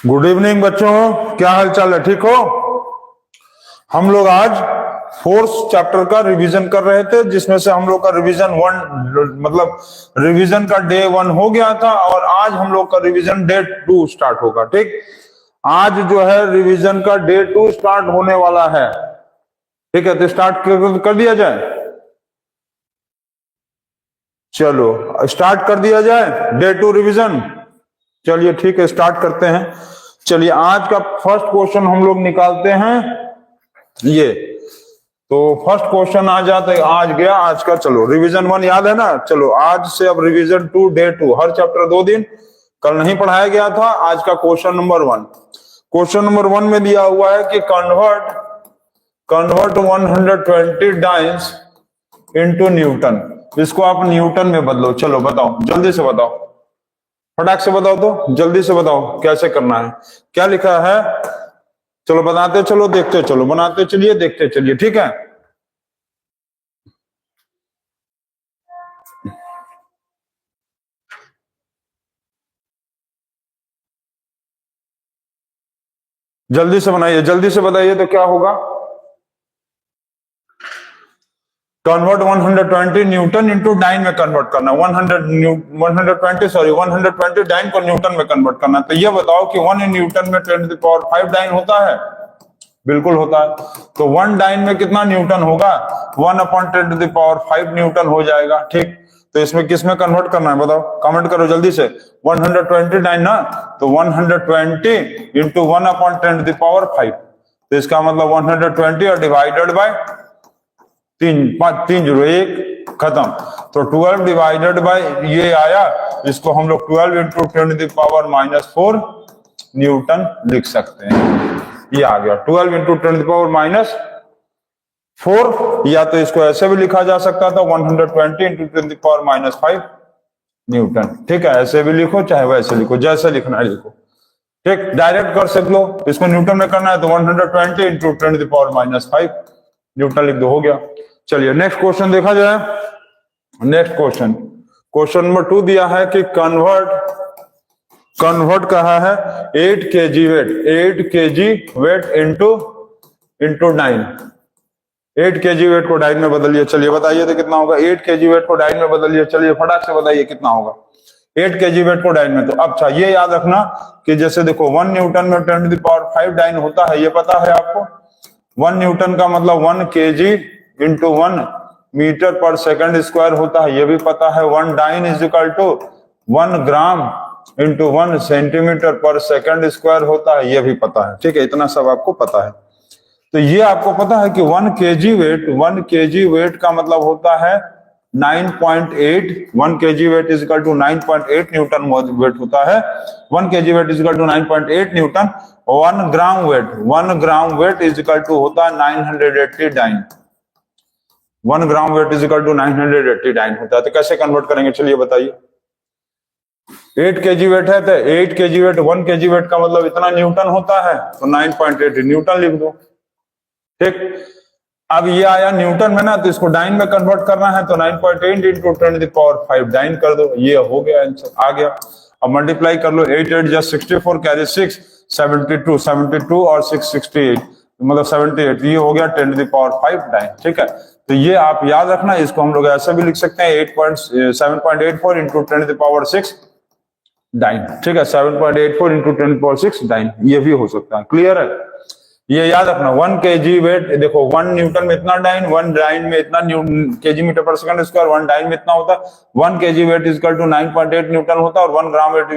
Good evening बच्चों, क्या हाल चाल है? ठीक हो? हम लोग आज फोर्थ चैप्टर का रिवीजन कर रहे थे, जिसमें से हम लोग का रिवीजन रिवीजन का डे 1 हो गया था और आज हम लोग का रिवीजन डे 2 स्टार्ट होगा। ठीक, आज जो है रिवीजन का डे 2 स्टार्ट होने वाला है। ठीक है, तो स्टार्ट कर दिया जाए। चलो स्टार्ट कर दिया जाए डे 2 रिवीजन। चलिए ठीक है, स्टार्ट करते हैं। चलिए आज का फर्स्ट क्वेश्चन हम लोग निकालते हैं ये। तो फर्स्ट क्वेश्चन आ जाता है, आज गया आज का। चलो रिवीजन 1 याद है ना। चलो आज से अब रिवीजन 2 डे 2, हर चैप्टर 2 दिन। कल नहीं पढ़ाया गया था। आज का क्वेश्चन नंबर 1। क्वेश्चन नंबर 1 में दिया हुआ है कि कन्वर्ट 120 डाइन्स इनटू न्यूटन। इसको आप न्यूटन में बदलो। चलो बताओ, जल्दी से बताओ, फटाक से बताओ, तो जल्दी से बताओ कैसे करना है, क्या लिखा है। चलो बनाते चलो, देखते चलो, बनाते चलिए, देखते चलिए। ठीक है, जल्दी से बनाइए, जल्दी से बताइए तो क्या होगा। कन्वर्ट 120 न्यूटन इंटू डाइन में कन्वर्ट करना। 120 डाइन को न्यूटन में कन्वर्ट करना। तो ये बताओ कि 1 न्यूटन में 10⁵ डाइन होता है? बिल्कुल होता है। तो 1 डाइन में कितना न्यूटन होगा? 1/10⁵ न्यूटन हो जाएगा। ठीक, तो इसमें किस में कन्वर्ट करना है बताओ, कमेंट करो जल्दी से। 120 डाइन ना, तो 120 इंटू 1/10⁵। तो इसका मतलब 120 और डिवाइडेड बाय 3 0 1 खत्म। तो 12 डिवाइडेड बाय ये आया, इसको हम लोग 12 इंटू 10⁻⁻4 न्यूटन लिख सकते हैं। ये आ गया 12 इंटू 10⁻⁻4। या तो इसको ऐसे भी लिखा जा सकता था 120 इंटू 10⁻⁵ न्यूटन। ठीक है, ऐसे भी लिखो चाहे वैसे लिखो, जैसे लिखना है लिखो। ठीक, डायरेक्ट कर सकते हो। इसको न्यूटन में करना है तो 120 इंटू 10⁻⁵ न्यूटन लिख दो, हो गया। चलिए नेक्स्ट क्वेश्चन देखा जाए। नेक्स्ट क्वेश्चन नंबर 2 दिया है कि कन्वर्ट कहा है 8 kg weight into dyne. 8 kg weight को डाइन में बदलिए। चलिए बताइए तो कितना होगा। 8 kg वेट को डाइन में बदलिए। चलिए फटाक से बताइए कितना होगा 8 kg वेट को डाइन में। तो अच्छा ये याद रखना कि जैसे देखो 1 न्यूटन में 10⁵ डाइन होता है, ये पता है आपको। 1 न्यूटन का मतलब 1 kg इंटू 1 मीटर पर सेकंड स्क्वायर होता है, ये भी पता है। 1 dyne is equal to 1 gram into 1 centimetre per second square होता है, ये भी पता है। ठीक है, इतना सब आपको पता है। तो ये आपको पता है कि 1 kg वेट का मतलब होता है 9.8। 1 kg weight is equal to 9.8 newton weight होता है। 1 kg weight is equal to 9.8 newton. 1 gram weight is equal to होता है 980 dyne. 1 gram weight is equal to 980 dyne होता है। तो कैसे कन्वर्ट करेंगे चलिए बताइए। 8 kg वेट है तो 8 kg वेट 1 kg वेट का मतलब इतना न्यूटन होता है, तो 9.8 न्यूटन लिख दो। ठीक, अब ये आया न्यूटन में ना, तो इसको डाइन में कन्वर्ट करना है तो 9.8 इंटू 10⁵ डाइन कर दो। ये हो गया आंसर, आ गया। अब मल्टीप्लाई कर लो। 8 8 just 64 कैरी 6 72 और 6 68 मतलब 78। ये हो गया 10⁵ डाइन। ठीक है, तो ये आप याद रखना। इसको हम लोग ऐसे भी लिख सकते हैं 7.84 इंटू 10⁶ डाइन। ठीक है, 7.84 इंटू 10⁶ डाइन, ये भी हो सकता है। क्लियर है, ये याद रखना। 1 kg वेट, देखो 1 न्यूटन में इतना डाइन, 1 डाइन में इतना kg मीटर पर सेकंड स्क्वायर, 1 डाइन में इतना होता है। 1 kg weight is equal to 9.8 newton होता है और 1 gram weight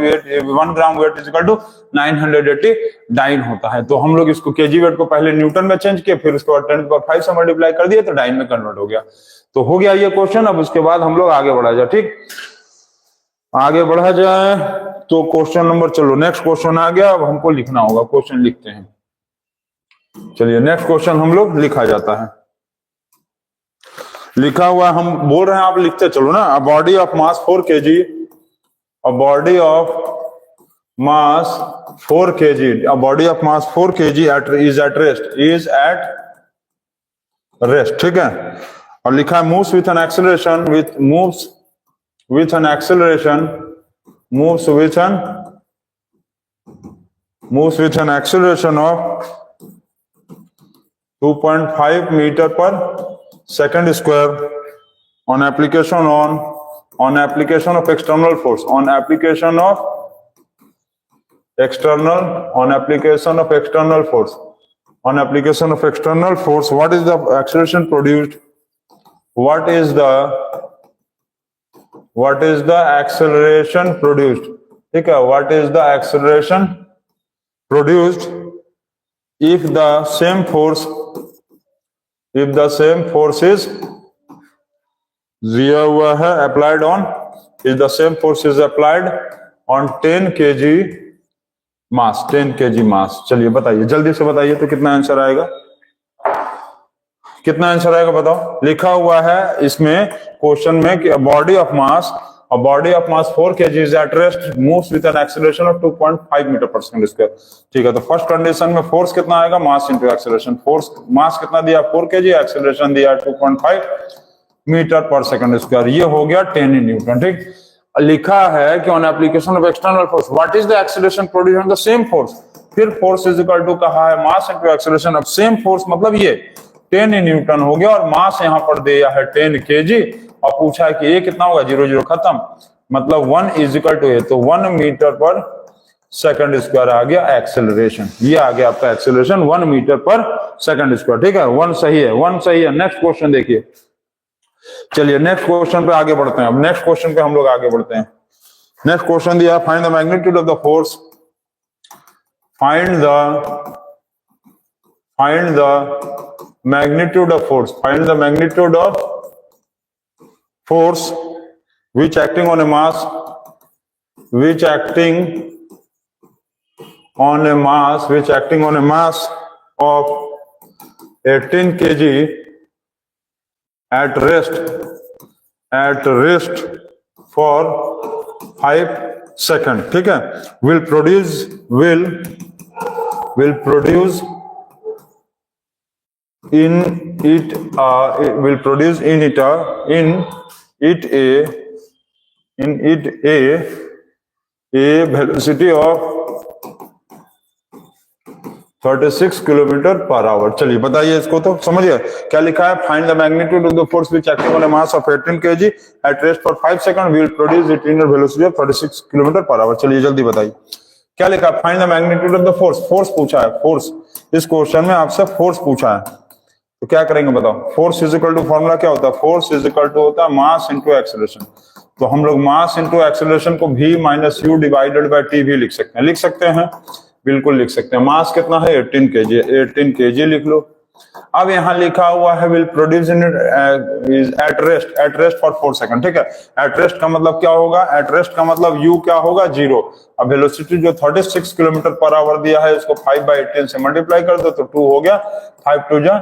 is equal to 980 dyne होता है। तो हम लोग इसको kg वेट को पहले न्यूटन में चेंज किए, फिर उसके बाद 10⁵ से मल्टीप्लाई कर दिए तो डाइन में कन्वर्ट हो गया। तो हो गया ये क्वेश्चन। अब उसके बाद हम लोग आगे बढ़ा जाए। ठीक, आगे बढ़ा जाए तो क्वेश्चन नंबर, चलो नेक्स्ट क्वेश्चन आ गया। अब हमको लिखना होगा, क्वेश्चन लिखते हैं। चलिए नेक्स्ट क्वेश्चन हम लोग लिखा जाता है। लिखा हुआ हम बोल रहे हैं, आप लिखते चलो ना। A body of mass 4 kg, a body of mass 4 kg, a body of mass 4 kg is at rest. ठीक है, और लिखा है moves with an acceleration moves with an acceleration of 2.5 meter per second square on application of external force, on application of external force. What is the acceleration produced? What is the acceleration produced? ठीक है, what is the acceleration produced if the same force is दिया हुआ है applied on, if the same force is applied on 10 kg mass, 10 kg mass. चलिए बताइए, जल्दी से बताइए तो कितना आंसर आएगा, बताओ. लिखा हुआ है इसमें क्वेश्चन में कि body of mass 4 kg is at rest, moves with an acceleration of 2.5 metre पर सेकंड स्क्वायर. ठीक है, तो फर्स्ट कंडीशन में फोर्स कितना आएगा, mass into acceleration. Force mass कितना दिया, 4 kg, एक्सेलरेशन दिया 2.5 मीटर पर सेकंड स्क्वायर. ये हो गया 10 न्यूटन. ठीक, लिखा है कि on application of external force what is the acceleration produced on the same force. फिर फोर्स इज इक्वल टू कहा है मास into acceleration of same force, मतलब ये 10 न्यूटन हो गया. और मास यहां पर दिया है 10 kg और पूछा है कि ये कितना होगा, 0 0 खत्म, मतलब 1 इज इक्वल टू ए, तो 1 मीटर पर सेकंड स्क्वायर आ गया एक्सेलरेशन. ये आ गया आपका एक्सेलरेशन 1 मीटर पर सेकंड स्क्वायर. ठीक है, 1 सही है, 1 सही है. नेक्स्ट क्वेश्चन देखिए. चलिए नेक्स्ट क्वेश्चन पे आगे बढ़ते हैं. अब नेक्स्ट क्वेश्चन पे हम लोग आगे बढ़ते हैं. नेक्स्ट क्वेश्चन दिया, find the magnitude of the force, find the magnitude of force, find the magnitude of force which acting on a mass of 18 kg at rest for 5 seconds. ठीक है, will produce in it a velocity of 36 kilometre per hour. चलिए बताइए इसको, तो समझिए क्या लिखा है. Find the magnitude of the force which acting on a mass of 18 kg at rest for 5 second will produce it in a velocity of 36 kilometre per hour. चलिए जल्दी बताइए क्या लिखा है. Find the magnitude of the force. Force पूछा है, force इस question में आपसे फोर्स पूछा है, तो क्या करेंगे बताओ. Force is equal to, formula क्या होता है, फोर्स इज इक्वल टू होता है मास इंटू एक्सेलरेशन. तो हम लोग मास इंटू एक्सेलरेशन को v minus you divided by T भी लिख सकते हैं, बिल्कुल लिख सकते हैं. मास कितना है, 18 kg लिख लो. अब यहाँ लिखा हुआ है will produce in at rest for 4 second. ठीक है, एट रेस्ट का मतलब क्या होगा, एट रेस्ट का मतलब u क्या होगा, 0. अब वेलोसिटी जो 36 किलोमीटर पर आवर दिया है, इसको 5/18 से मल्टीप्लाई कर दो तो 2 हो गया, 5 2 जा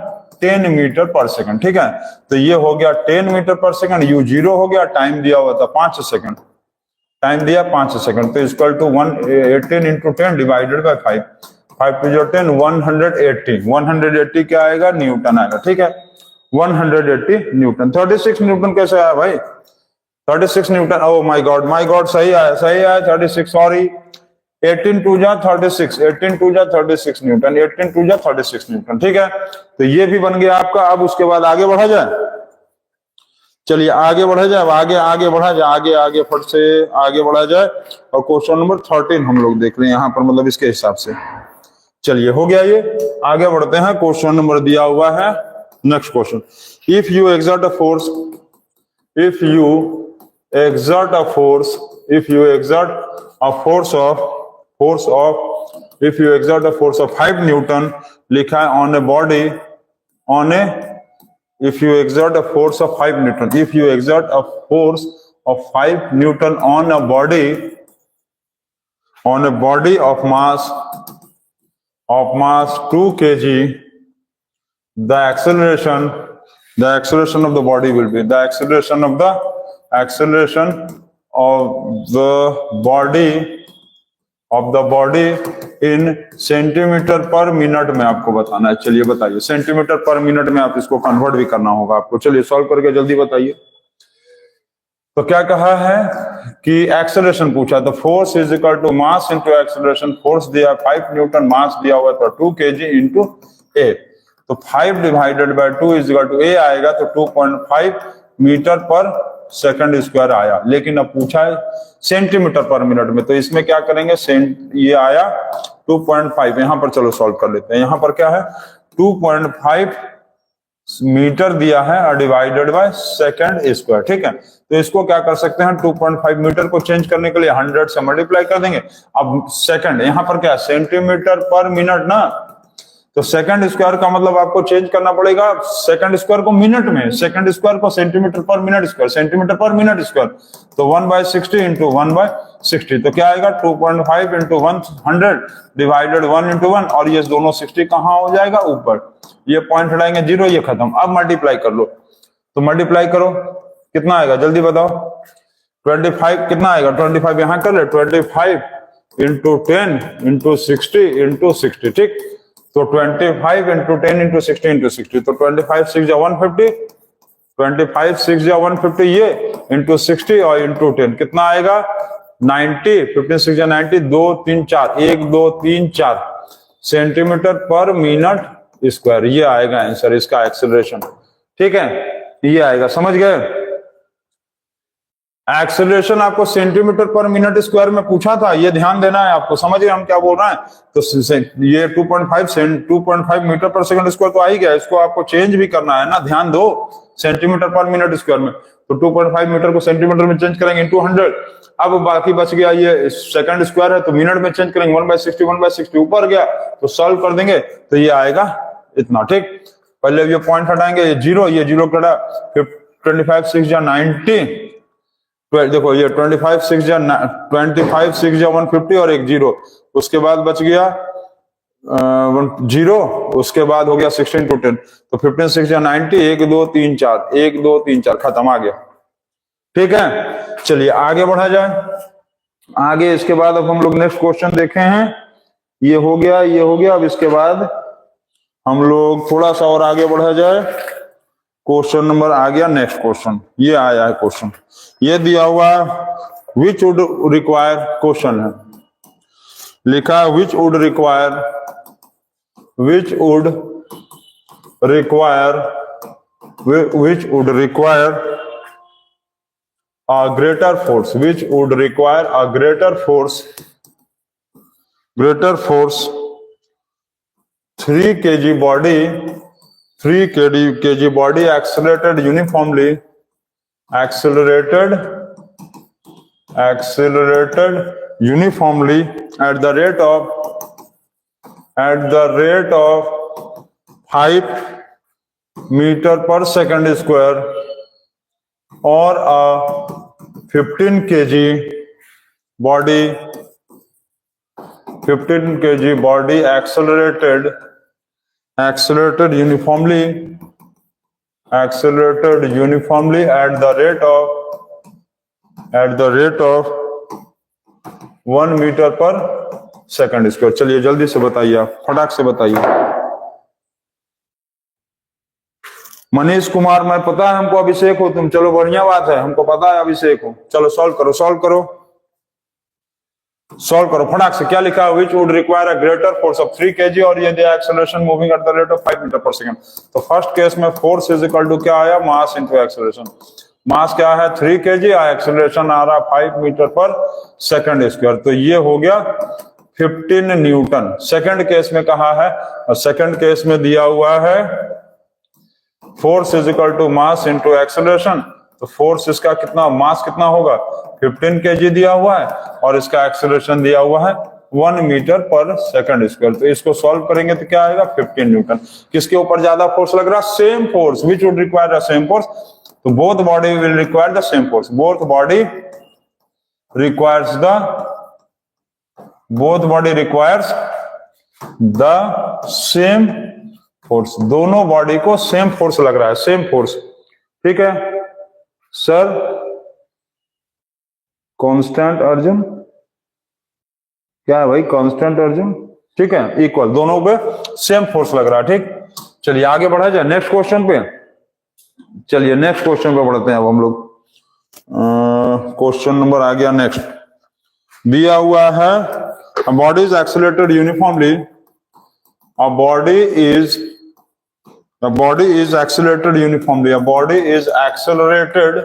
10 मीटर पर सेकंड. ठीक है, तो ये हो गया 10 मीटर पर सेकंड. u 0 हो गया, टाइम दिया हुआ था 5 सेकंड, टाइम दिया 5 सेकंड, तो equal to 118 into 10 divided by 5, 5 2 जो 10, 180 क्या आएगा, न्यूटन आएगा. ठीक है, 180 न्यूटन. 36 न्यूटन कैसे आया भाई, 36 न्यूटन, ओ माय गॉड, सही आया 36, सॉरी. 18 2 जा 36, 18 2 जा 36 न्यूटन, 18 2 जा 36 न्यूटन. ठीक है, तो ये भी बन गया आपका. अब उसके बाद आगे बढ़ा जाए, चलिए आगे बढ़ा जाए, आगे बढ़ा जाए, आगे फट से आगे बढ़ा जाए. और क्वेश्चन नंबर 13 हम लोग देख रहे हैं यहाँ पर, मतलब इसके हिसाब से. चलिए हो गया ये, आगे बढ़ते हैं. क्वेश्चन नंबर दिया हुआ है, next question. If you exert a force of 5 Newton लिखा है on a body, if you exert a force of 5 Newton, if you exert a force of 5 Newton on a body of mass 2 kg, the acceleration of the body will be, the acceleration of the body in centimetre पर minute में आपको बताना है. चलिए बताइए, centimetre पर minute में आप इसको कन्वर्ट भी करना होगा आपको. चलिए सॉल्व करके जल्दी बताइए. तो क्या कहा है कि एक्सेलरेशन पूछा, तो force is equal to mass into acceleration. Force दिया 5 न्यूटन, मास दिया हुआ तो 2 kg इंटू ए। तो 5 divided by 2 is equal to A आएगा, तो 2.5 मीटर पर सेकंड स्क्वायर आया। लेकिन अब पूछा है सेंटीमीटर पर मिनट में, तो इसमें क्या करेंगे, ये आया 2.5। यहां पर चलो सॉल्व कर लेते हैं। यहां पर क्या है, 2.5 मीटर दिया है और डिवाइडेड बाय सेकंड स्क्वायर। ठीक है, तो इसको क्या कर सकते हैं, 2.5 मीटर को चेंज करने के लिए 100 से मल्टीप्लाई कर देंगे। अब सेकंड, यहां पर क्या है, सेंटीमीटर पर मिनट ना, तो सेकंड स्क्वायर का मतलब आपको चेंज करना पड़ेगा सेकंड स्क्वायर को मिनट में, सेकंड स्क्वायर को सेंटीमीटर पर मिनट स्क्वायर, सेंटीमीटर पर मिनट स्क्वायर। तो 1/60 इंटू 1/60, तो क्या आएगा 2.5 इंटू 100 डिवाइडेड 1 इंटू 1, और ये दोनों 60 कहाँ हो जाएगा, ऊपर। ये पॉइंट हटाएंगे 0, ये खत्म। अब मल्टीप्लाई कर लो, तो मल्टीप्लाई करो, कितना आएगा जल्दी बताओ। 25 कितना आएगा, 25 यहां कर ले, 25 इंटू 10 इंटू 60 इंटू 60। ठीक, तो 25 इंटू 10 इंटू 60 इंटू 60, तो 25 6 जा 150, 25 6 जा 150 ये इंटू 60 और इंटू 10 कितना आएगा 90, 15 6 जा 90, 2 3 4, 1 2 3 4 सेंटीमीटर पर मिनट स्क्वायर। ये आएगा आंसर इसका एक्सेलरेशन। ठीक है, ये आएगा, समझ गए। एक्सेलरेशन आपको सेंटीमीटर पर मिनट स्क्वायर में पूछा था, ये ध्यान देना है आपको, समझ गए हम क्या बोल रहे हैं। तो ये 2.5 मीटर पर सेकंड स्क्वायर तो आ ही गया, इसको आपको चेंज भी करना है ना, ध्यान दो, सेंटीमीटर पर मिनट स्क्वायर में। तो 2.5 मीटर को सेंटीमीटर में चेंज करेंगे इंटू 100। अब बाकी बच गया ये सेकंड स्क्वायर है, तो मिनट में चेंज करेंगे 1/60, 1/60 ऊपर गया, तो सॉल्व कर देंगे तो ये आएगा इतना। ठीक, पहले ये पॉइंट हटाएंगे, ये जीरो कड़ा, फिर 25 6 जा 90, देखो ये 25 6 जा 150 और एक 0, उसके बाद बच गया 0, उसके बाद हो गया 16 to 10, तो 15 6 जा 90, 1 2 3 4, 1 2 3 4 खत्म, आ गया। ठीक है, चलिए आगे बढ़ा जाए। आगे इसके बाद अब हम लोग नेक्स्ट क्वेश्चन देखे हैं, ये हो गया, ये हो गया। अब इसके बाद हम लोग थोड़ा सा और आगे बढ़ा जाए। क्वेश्चन नंबर आ गया, नेक्स्ट क्वेश्चन ये आया है। क्वेश्चन ये दिया हुआ विच वुड रिक्वायर, क्वेश्चन है लिखा है which would require a greater force, which would require a greater force 3 kg body accelerated uniformly at the rate of 5 meter per second square, or a 15 kg body accelerated uniformly at the rate of 1 meter per second square। चलिए जल्दी से बताइए, आप फटाक से बताइए। मनीष कुमार, मैं पता है हमको अभिषेक हो तुम, चलो बढ़िया बात है, हमको पता है अभिषेक हो। चलो सॉल्व करो फटाक से। क्या लिखा है, which would require a greater force of 3 kg और ये दिया acceleration moving at the rate of 5 metre पर सेकंड। तो फर्स्ट केस में फोर्स इज इक्वल टू क्या आया, मास इनटू एक्सेलरेशन। मास क्या है 3 kg और एक्सेलरेशन आ रहा 5 मीटर पर सेकंड स्क्वायर, तो ये हो गया 15 न्यूटन। सेकंड केस में कहा है, और सेकंड केस में दिया हुआ है force is equal to mass into acceleration. तो फोर्स इसका कितना, मास कितना होगा 15 kg दिया हुआ है, और इसका एक्सेलरेशन दिया हुआ है 1 मीटर पर सेकंड स्क्वायर। तो इसको सॉल्व करेंगे तो क्या आएगा 15 न्यूटन। किसके ऊपर ज्यादा फोर्स लग रहा है, same force, which would require the same force. तो both body will require the same force, both body requires the same force. दोनों बॉडी को सेम फोर्स लग रहा है, सेम फोर्स। ठीक है सर, कांस्टेंट अर्जुन, क्या है भाई कांस्टेंट अर्जुन, ठीक है, इक्वल, दोनों पे सेम फोर्स लग रहा है। ठीक, चलिए आगे बढ़ा जाए नेक्स्ट क्वेश्चन पे। चलिए नेक्स्ट क्वेश्चन पे बढ़ते हैं अब हम लोग। क्वेश्चन नंबर आ गया नेक्स्ट। दिया हुआ है body is accelerated uniformly, a body is accelerated uniformly, a body is accelerated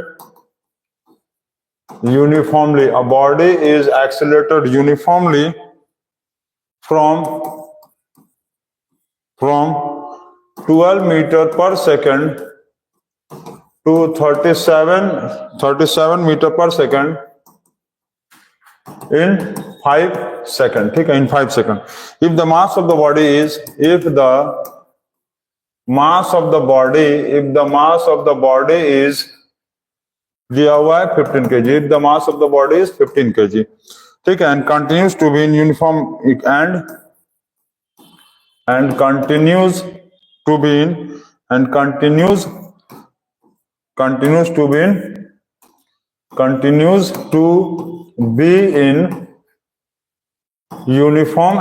uniformly, a body is accelerated uniformly from 12 meter per second to 37 meter per second in 5 seconds. ठीक है, in 5 seconds. If the mass of the body is, if the mass of the body is दिया हुआ है 15 kg, if the mass of the body is 15 kg, ठीक है, and continues to be in uniform and continues to be in uniform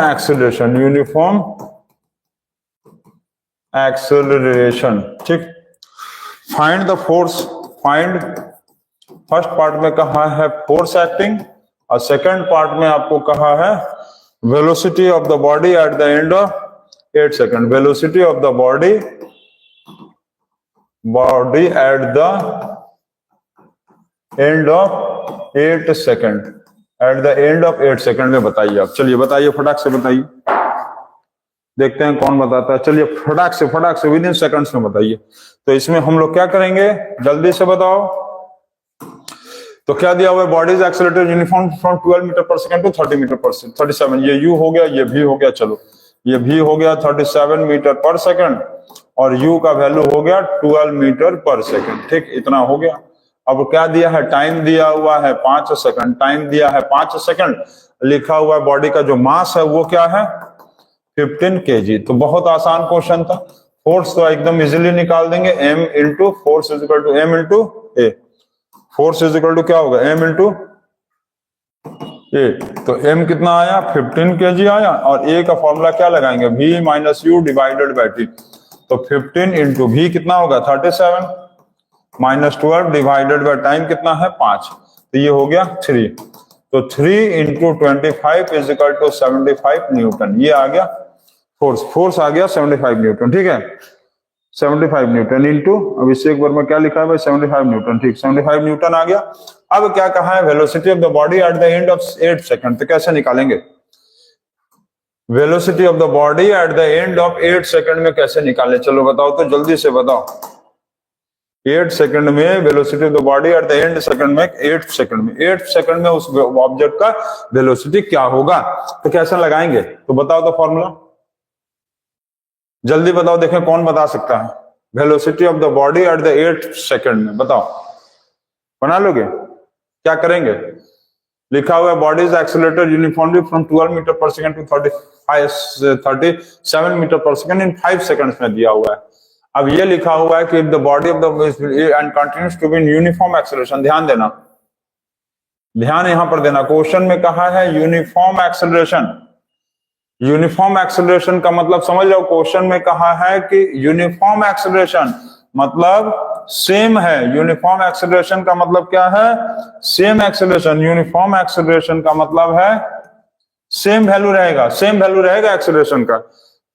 acceleration, ठीक। Find the force, first part में कहा है force acting और सेकंड पार्ट में आपको कहा है velocity of the body at the end of 8 second, velocity of the body at the end of 8 second, at the end of 8 second में बताइए आप। चलिए बताइए, फटाक से बताइए, देखते हैं कौन बताता है। चलिए फटाक से विद इन सेकंड्स में बताइए। तो इसमें हम लोग क्या करेंगे, जल्दी से बताओ। तो क्या दिया हुआ है, body is accelerated uniform from 12 metre पर सेकंड टू 30 मीटर पर सेकंड, 37, ये यू हो गया, ये भी हो गया, चलो ये भी हो गया 37 मीटर पर सेकंड और यू का वैल्यू हो गया 12 मीटर पर सेकंड, ठीक, इतना हो गया। अब क्या दिया है, टाइम दिया हुआ है 5 सेकंड, टाइम दिया है 5 सेकंड, लिखा हुआ है बॉडी का जो मास है वो क्या है 15 kg। तो बहुत आसान क्वेश्चन था। फोर्स तो एकदम इजीली निकाल देंगे, m into force is equal to m into a, force is equal to क्या होगा m इंटू ए। तो m कितना आया 15 kg आया और a का फॉर्मूला क्या लगाएंगे v minus you divided by t. तो 15 इंटू v कितना होगा 37 माइनस 12 डिवाइडेड बाई टाइम कितना है 5, तो ये हो गया 3। तो 3 into 25 is equal to 75 newton, ये आ गया फोर्स आ गया 75 न्यूटन, ठीक है, 75 न्यूटन इंटू, अब इससे एक बार में क्या लिखा है भाई 75 न्यूटन, ठीक, 75 न्यूटन आ गया। अब क्या कहा है, velocity of the body at the end of 8 second, तो कैसे निकालेंगे velocity of the body at the end of 8 second में कैसे निकाले, चलो बताओ तो जल्दी से बताओ। 8 सेकंड में velocity of the body at the end second में 8 सेकंड में उस ऑब्जेक्ट का वेलोसिटी क्या होगा, तो कैसे लगाएंगे, तो बताओ तो फॉर्मूला जल्दी बताओ, देखें कौन बता सकता है। Velocity of the body at the 8 second में बताओ, बना लोगे, क्या करेंगे, लिखा हुआ है body is accelerated uniformly from 12 metre पर सेकंड टू 37 मीटर पर सेकंड इन 5 सेकंड्स में दिया हुआ है। अब ये लिखा हुआ है कि the body of the end continues to be in uniform acceleration, ध्यान देना, ध्यान यहां पर देना, क्वेश्चन में कहा है यूनिफॉर्म एक्सेलरेशन। यूनिफॉर्म एक्सेलरेशन का मतलब समझ लो, क्वेश्चन में कहा है कि यूनिफॉर्म एक्सेलरेशन मतलब सेम है, यूनिफॉर्म एक्सेलरेशन का मतलब क्या है, सेम एक्सेलरेशन, यूनिफॉर्म एक्सेलरेशन का मतलब है सेम वैल्यू रहेगा एक्सेलरेशन का।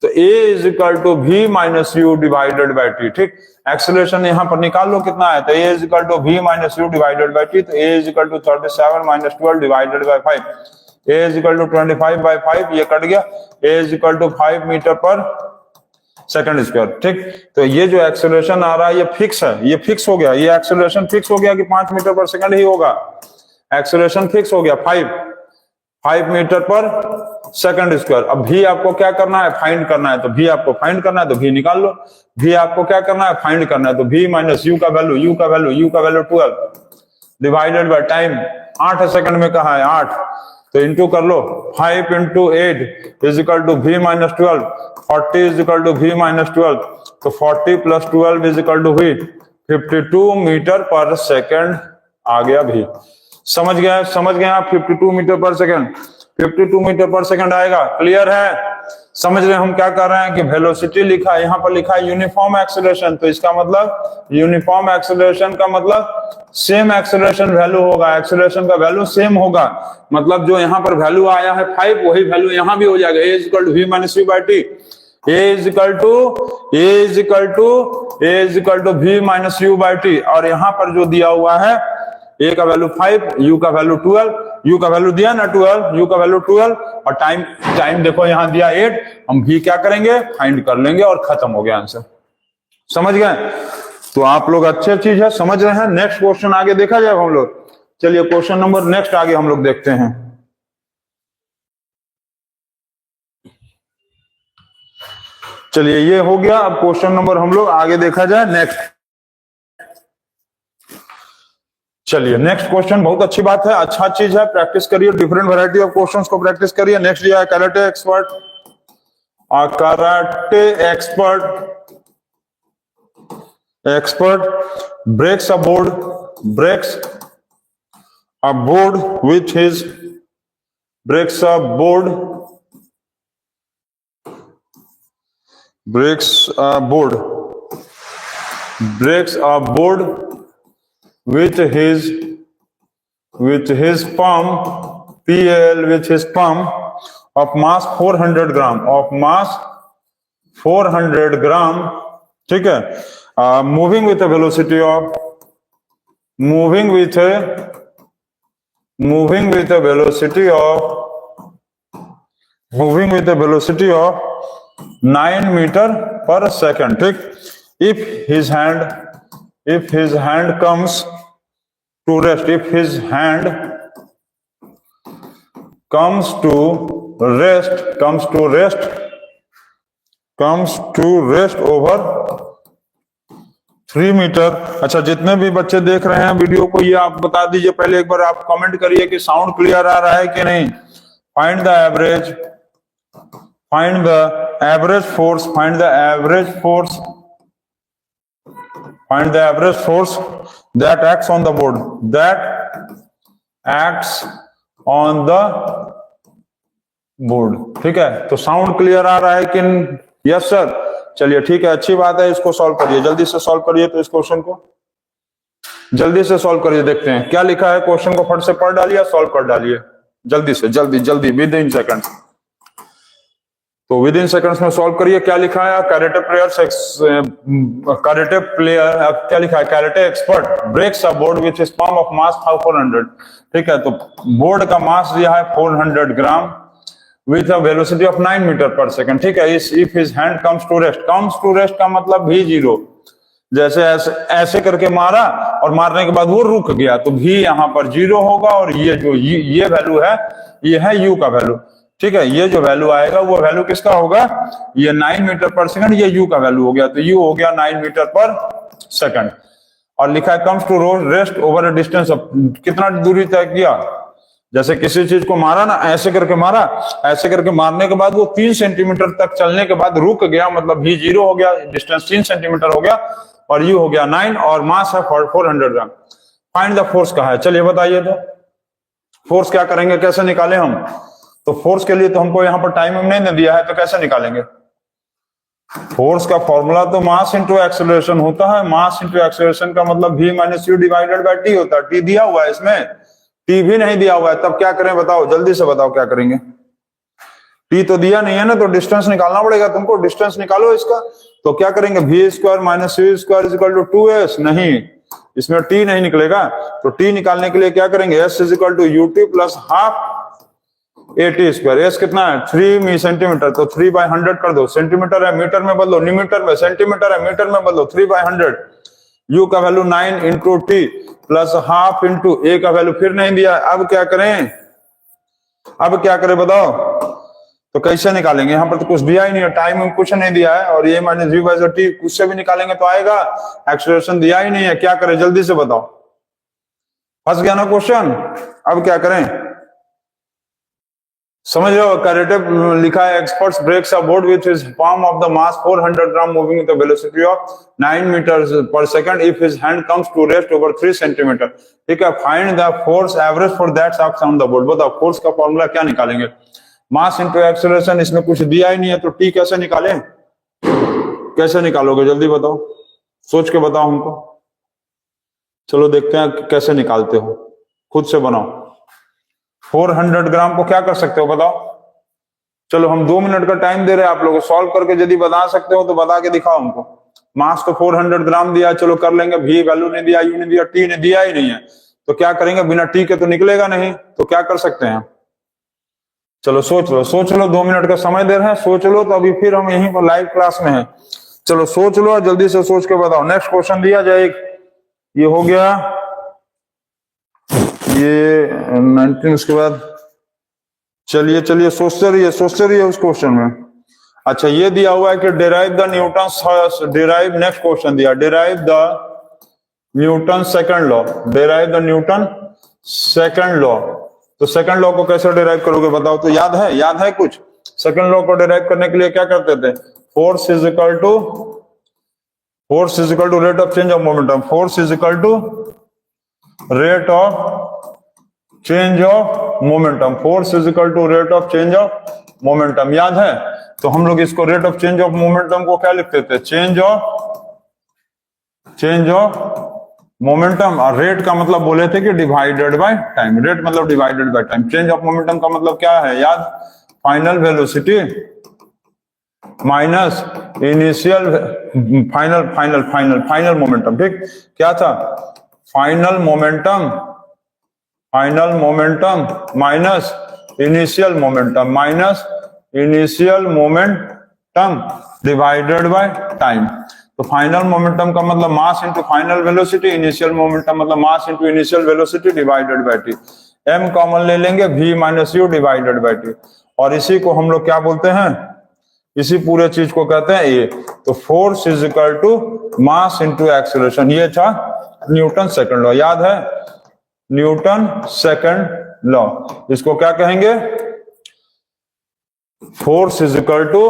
तो a is equal to v minus you divided by t, ठीक, एक्सेलरेशन यहां पर निकाल लो कितना है, तो a is equal to v minus you divided by t, तो a is equal to 37 minus 12 divided by 5, a is equal to 25 by 5, ये कट गया, a is equal to 5 metre पर सेकंड स्क्वायर, ठीक। तो ये जो एक्सेलरेशन आ रहा है ये फिक्स है, ये फिक्स हो गया, ये एक्सेलरेशन फिक्स हो गया कि 5 मीटर पर सेकंड ही होगा, एक्सेलरेशन फिक्स हो गया 5 मीटर पर सेकंड स्क्वायर। अब भी आपको क्या करना है, फाइंड करना है, तो भी आपको फाइंड करना है तो भी निकाल लो, भी आपको क्या करना है फाइंड करना है, तो भी माइनस यू का value 12 divided by time 8 second में कहा है 8, तो इंटू कर लो, 5 into 8 is equal to v minus 12, 40 is equal to v minus 12, तो 40 plus 12 is equal to v, 52 metre पर सेकंड आ गया भी। समझ गए आप, 52 मीटर पर सेकंड, 52 मीटर पर सेकंड आएगा, क्लियर है। समझ रहे हैं हम क्या कर रहे हैं कि वेलोसिटी लिखा है, यहाँ पर लिखा है यूनिफॉर्म एक्सेलरेशन, तो इसका मतलब यूनिफॉर्म एक्सेलरेशन का मतलब सेम एक्सेलरेशन वैल्यू होगा, एक्सेलरेशन का वैल्यू सेम होगा, मतलब जो यहाँ पर वैल्यू आया है 5 वही वैल्यू यहाँ भी हो जाएगा, a equal to v minus v by टी, a equal to v minus u by टी, और यहाँ पर जो दिया हुआ है a का वैल्यू 5, u का वैल्यू 12, u का वैल्यू दिया ना 12, u का वैल्यू 12, और टाइम देखो यहाँ दिया 8, हम v क्या करेंगे फाइंड कर लेंगे और खत्म हो गया आंसर। समझ गए? तो आप लोग अच्छी चीज है, समझ रहे हैं। नेक्स्ट क्वेश्चन आगे देखा जाएगा हम लोग। चलिए क्वेश्चन नंबर नेक्स्ट आगे हम लोग देखते हैं। चलिए ये हो गया, अब क्वेश्चन नंबर हम लोग आगे देखा जाए नेक्स्ट। चलिए नेक्स्ट क्वेश्चन, बहुत अच्छी बात है, अच्छा चीज है, प्रैक्टिस करिए, डिफरेंट वैरायटी ऑफ क्वेश्चंस को प्रैक्टिस करिए। नेक्स्ट दिया है karate expert, breaks a board with his breaks a board with his palm of mass 400 gram, ठीक है, moving with a velocity of 9 meter per second, ठीक। if his hand comes to rest over 3 metre. अच्छा, जितने भी बच्चे देख रहे हैं वीडियो को, ये आप बता दीजिए पहले एक बार, आप कमेंट करिए कि साउंड क्लियर आ रहा है कि नहीं। Find the average force that acts on the board, ठीक है। तो साउंड क्लियर आ रहा है कि यस सर? चलिए ठीक है, अच्छी बात है, इसको सॉल्व करिए, जल्दी से सॉल्व करिए। तो इस क्वेश्चन को जल्दी से सॉल्व करिए, देखते हैं क्या लिखा है। क्वेश्चन को फट से पढ़ डालिए, सॉल्व कर डालिए जल्दी से, जल्दी विद इन सेकंड। तो विद इन सेकंड्स में सॉल्व करिए। क्या लिखा है? कराटे प्लेयर क्या लिखा है? Karate expert breaks a board with his palm of mass 400, ठीक है। तो बोर्ड का मास दिया है 400 gram with a velocity of 9 metre पर सेकंड, ठीक है। if his hand comes to rest का मतलब भी 0, जैसे ऐसे करके मारा और मारने के बाद वो रुक गया, तो भी यहाँ पर 0 होगा, और ये जो ये वैल्यू है, ये है u का वैल्यू, ठीक है। ये जो वैल्यू आएगा वो वैल्यू किसका होगा? ये 9 मीटर पर सेकंड, ये u का वैल्यू हो गया, तो u हो गया 9 मीटर पर सेकंड। और लिखा है comes to rest over a distance of, कितना दूरी तय किया? जैसे किसी चीज को मारा ना, ऐसे करके मारा, ऐसे करके मारने के बाद वो 3 सेंटीमीटर तक चलने के बाद रुक गया, मतलब भी 0 हो गया, डिस्टेंस 3 सेंटीमीटर हो गया, और यू हो गया 9, और मास है 400 ग्राम। फाइंड द फोर्स कहा है, चलिए बताइए। तो फोर्स क्या करेंगे, कैसे निकालें हम? तो फोर्स के लिए तो हमको यहाँ पर टाइम नहीं दिया है, तो कैसे निकालेंगे? फोर्स का फॉर्मूला तो मास इंटू एक्सेलरेशन होता है। मास इंटू एक्सेलरेशन का मतलब v minus you divided by T होता है। टी दिया हुआ है, इसमें टी भी नहीं दिया हुआ है, तब क्या करें बताओ, जल्दी से बताओ क्या करेंगे। टी तो दिया नहीं है ना, तो डिस्टेंस निकालना पड़ेगा तुमको। डिस्टेंस निकालो इसका, तो क्या करेंगे? V square minus u square is equal to 2s, नहीं, इसमें टी नहीं निकलेगा। तो टी निकालने के लिए क्या करेंगे? s is equal to u t plus half a t square. S कितना है? 3 सेंटीमीटर, तो 3/100 कर दो। सेंटीमीटर है मीटर में बदलो, मीटर में, सेंटीमीटर है मीटर में बदलो, 3/100। यू का value 9 into T plus half into A का वैल्यू फिर नहीं दिया। अब क्या करें? बताओ, तो कैसे निकालेंगे? यहाँ पर तो कुछ दिया ही नहीं है, टाइम में कुछ नहीं दिया है, और ये माइनस वी बाई टी उससे भी निकालेंगे तो आएगा, एक्सेलरेशन दिया ही नहीं है। क्या करें, जल्दी से बताओ। फंस गया ना क्वेश्चन? अब क्या करें, समझ रहे हो? कराटे लिखा है experts breaks a board with his palm of the mass 400 gram moving with the velocity of 9 metre पर second if his hand comes to rest over 3 centimetre, ठीक है। Find the force average for that acts on the board. बताओ force का formula क्या निकालेंगे? मास into acceleration, इसमें कुछ दिया ही नहीं है, तो टी कैसे निकाले? कैसे निकालोगे जल्दी बताओ, सोच के बताओ हमको। चलो देखते हैं कैसे निकालते हो, खुद से बनाओ। 400 ग्राम को क्या कर सकते हो बताओ? चलो हम 2 मिनट का टाइम दे रहे हैं आप लोगों को, सॉल्व करके यदि बता सकते हो तो बता के दिखाओ हमको। मास तो 400 ग्राम दिया, चलो कर लेंगे, भी वैल्यू नहीं दिया, यू नहीं दिया, टी ने दिया ही नहीं है, तो क्या करेंगे? बिना टी के तो निकलेगा नहीं, तो क्या कर सकते हैं? चलो सोच लो, सोच लो, 2 मिनट का समय दे रहे हैं, सोच लो, तो अभी फिर हम यहीं पर लाइव क्लास में हैं। चलो सोच लो, जल्दी से सोच के बताओ। नेक्स्ट क्वेश्चन दिया जाए, ये हो गया, ये 19, उसके बाद चलिए चलिए सोचते रहिए उस क्वेश्चन में। अच्छा ये दिया हुआ है कि derive the Newton, derive, next question दिया, derive the Newton second law, derive the Newton second law. तो सेकंड लॉ को कैसे डिराइव करोगे बताओ? तो याद है कुछ? सेकंड लॉ को डिराइव करने के लिए क्या करते थे? Force is equal to rate of change of momentum, force is equal to rate of change of momentum, force is equal to rate of change of momentum, याद है? तो हम लोग इसको rate of change of momentum को क्या लिखते थे? Change of momentum. और रेट का मतलब बोले थे कि डिवाइडेड बाय टाइम, रेट मतलब divided by time. Change of momentum का मतलब क्या है याद? Final velocity minus initial final momentum, ठीक? क्या था? Final momentum minus initial momentum divided by time. तो फाइनल मोमेंटम का मतलब mass into final velocity, initial momentum मतलब mass into initial velocity divided by T. m common ले लेंगे, v minus you divided by T, और इसी को हम लोग क्या बोलते हैं? इसी पूरे चीज को कहते हैं ये। तो force is equal to mass into acceleration, ये था न्यूटन सेकंड लॉ, याद है? न्यूटन सेकंड लॉ, इसको क्या कहेंगे? Force is equal to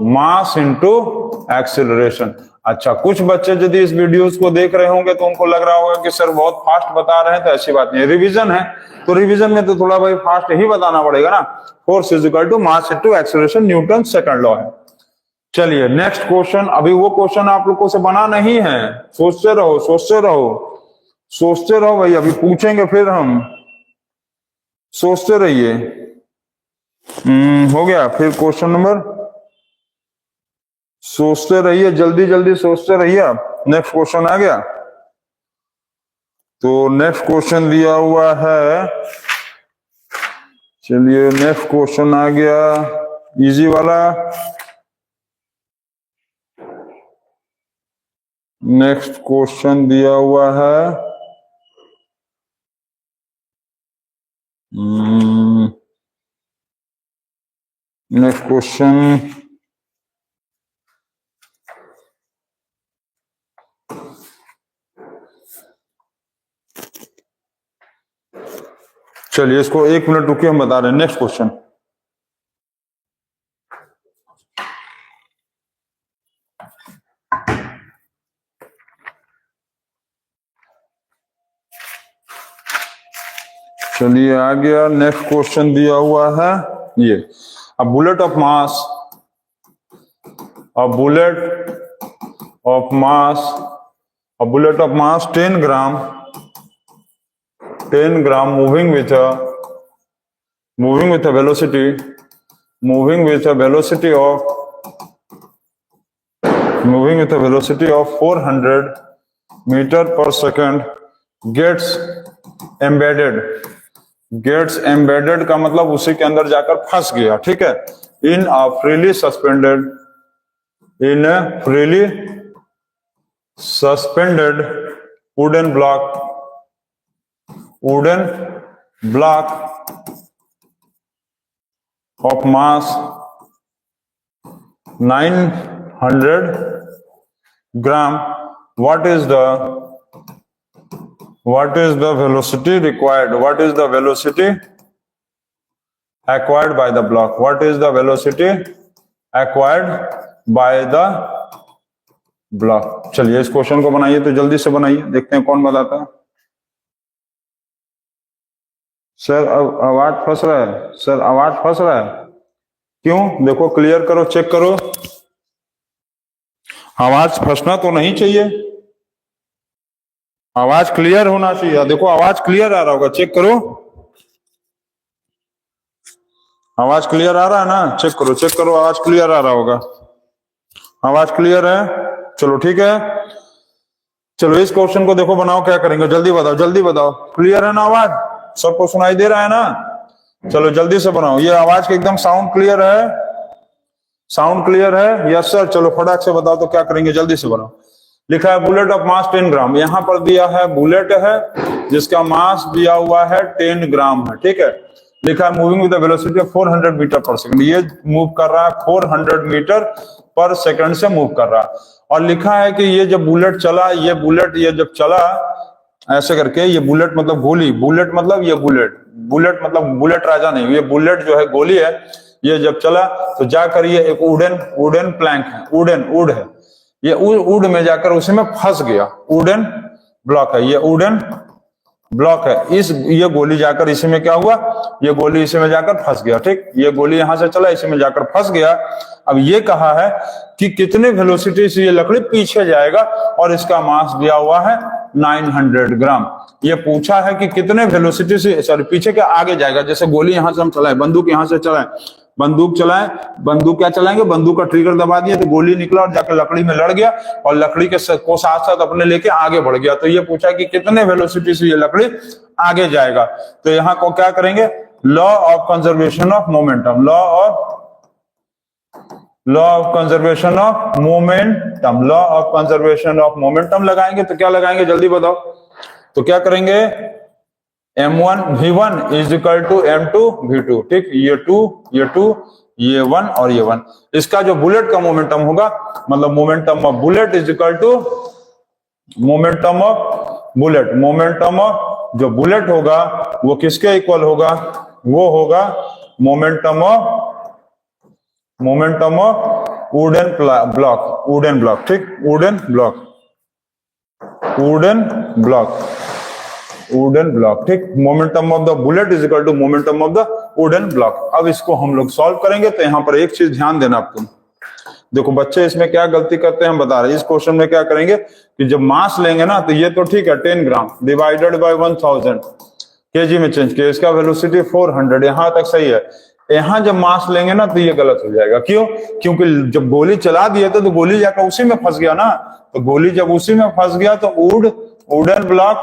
mass into acceleration. अच्छा कुछ बच्चे यदि इस वीडियोस को देख रहे होंगे तो उनको लग रहा होगा कि सर बहुत फास्ट बता रहे हैं, तो ऐसी बात नहीं है, रिवीजन है, तो रिवीजन में तो थोड़ा भाई फास्ट ही बताना पड़ेगा ना। Force is equal to mass into acceleration, Newton second law है। चलिए नेक्स्ट क्वेश्चन, अभी वो क्वेश्चन आप लोगों से बना नहीं है, सोचते रहो भाई, अभी पूछेंगे फिर हम, सोचते रहिए। हो गया फिर क्वेश्चन नंबर, सोचते रहिए, जल्दी सोचते रहिए आप। नेक्स्ट क्वेश्चन आ गया, तो नेक्स्ट क्वेश्चन दिया हुआ है, चलिए नेक्स्ट क्वेश्चन आ गया इजी वाला। नेक्स्ट क्वेश्चन दिया हुआ है, नेक्स्ट क्वेश्चन, चलिए इसको 1 मिनट रुकिए, हम बता रहे हैं। नेक्स्ट क्वेश्चन, चलिए आ गया। नेक्स्ट क्वेश्चन दिया हुआ है ये, a bullet of mass 10 gram moving with a velocity of 400 meter per second gets embedded का मतलब उसी के अंदर जाकर फंस गया, ठीक है? in a freely suspended wooden block of mass 900 gram. What is the velocity required? What is the velocity acquired by the block? What is the velocity acquired by the block? चलिए इस क्वेश्चन को बनाइए, तो जल्दी से बनाइए, देखते हैं कौन बताता है। सर आवाज फंस रहा है, क्यों? देखो क्लियर करो, चेक करो, आवाज फंसना तो नहीं चाहिए, आवाज क्लियर होना चाहिए। देखो आवाज क्लियर आ रहा होगा, चेक करो, आवाज क्लियर आ रहा है ना, चेक करो, चेक करो, आवाज क्लियर आ रहा होगा, आवाज क्लियर है। चलो ठीक है, चलो इस क्वेश्चन को देखो, बनाओ, क्या करेंगे, जल्दी बताओ, जल्दी बताओ, क्लियर है ना, आवाज सबको सुनाई दे रहा है ना? चलो जल्दी से बनाओ, ये आवाज के एकदम साउंड क्लियर है, साउंड क्लियर है? Yes sir. चलो फटाक से बताओ तो क्या करेंगे, जल्दी से बनाओ। लिखा है बुलेट ऑफ मास 10 ग्राम, यहां पर दिया है बुलेट है जिसका मास दिया हुआ है 10 ग्राम है, ठीक है। लिखा है moving with the velocity of 400 metre पर सेकंड, ये मूव कर रहा है 400 मीटर पर सेकंड से मूव कर रहा है। और लिखा है कि ये जब बुलेट चला, ये बुलेट ये जब चला ऐसे करके, ये बुलेट मतलब गोली, बुलेट मतलब ये बुलेट, बुलेट मतलब बुलेट राजा नहीं, ये बुलेट जो है गोली है, ये जब चला तो जाकर ये एक वुडन प्लैंक है, वुड है, ये वुड में जाकर उसी में फंस गया, वुडन ब्लॉक है, ये वुडन ब्लॉक है, इस ये गोली जाकर इसी में क्या हुआ, ये गोली इसी में जाकर फंस गया, ठीक, ये गोली यहां से चला इसी में जाकर फंस गया। अब ये कहा है कि कितने वेलोसिटी से ये लकड़ी पीछे जाएगा, और इसका मास दिया हुआ है 900 ग्राम। ये पूछा है कि कितने वेलोसिटी से, सॉरी पीछे क्या आगे जाएगा, जैसे गोली यहां से हम चलाए, बंदूक यहां से चलाए, बंदूक चलाए, बंदूक क्या चलाएंगे, बंदूक का ट्रिगर दबा दिया तो गोली निकला और जाकर लकड़ी में लड़ गया और लकड़ी के को साथ साथ अपने लेके आगे बढ़ गया। तो ये पूछा कि कितने वेलोसिटी से ये लकड़ी आगे जाएगा। तो यहाँ को क्या करेंगे, law of conservation of momentum, law of conservation of momentum, law of conservation of momentum लगाएंगे। तो क्या लगाएंगे जल्दी बताओ, तो क्या करेंगे, m1 v1 is equal to m2 v2, ठीक, ये 2 ये 1 और ये 1, इसका जो बुलेट का मोमेंटम होगा, मतलब momentum of bullet is equal to momentum of bullet, momentum of जो बुलेट होगा वो किसके इक्वल होगा, वो होगा मोमेंटम ऑफ वुडन ब्लॉक, ठीक, वुडन ब्लॉक, ठीक, momentum of the bullet is equal to momentum of the wooden block. अब इसको हम लोग सॉल्व करेंगे। तो यहाँ पर एक चीज ध्यान देना आपको, देखो बच्चे इसमें क्या गलती करते हैं हम बता रहे हैं। इस क्वेश्चन में क्या करेंगे कि जब मास लेंगे ना, तो ये तो ठीक है 10 ग्राम डिवाइडेड बाय 1000 केजी में चेंज किया, इसका वेलोसिटी 400, यहां तक सही है। यहां जब मास लेंगे ना तो ये गलत हो जाएगा, क्यों, क्योंकि जब गोली चला दिए तो गोली जाकर उसी में फंस गया ना, तो गोली जब उसी में फंस गया तो वुडन ब्लॉक